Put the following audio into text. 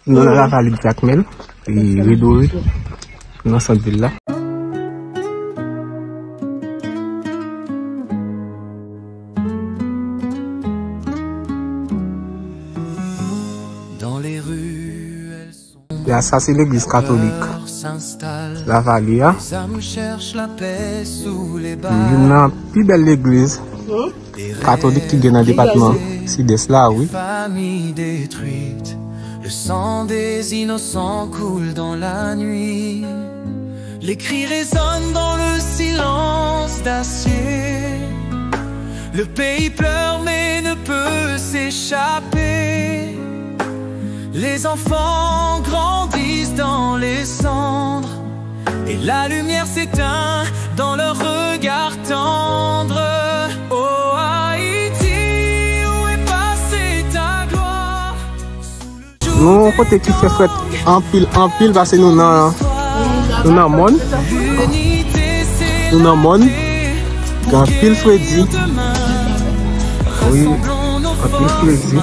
Nous avons la vallée de Jacmel et Redoué, dans cette ville-là. Dans les rues, elles sont... Et ça, c'est l'église catholique. La vallée, hein? Une plus belle église catholique qui est dans le département sud-est là, oui. Famille détruite, le sang des innocents coule dans la nuit. Les cris résonnent dans le silence d'acier. Le pays pleure mais ne peut s'échapper. Les enfants grandissent dans les cendres et la lumière s'éteint dans leur regard tendre. Oh Haïti, où est passée ta gloire? Nous, côté qui fait fête en pile, parce que nous n'avons monde. Nous n'avons monde. Quand pile Freddy. Oui, en pile Freddy.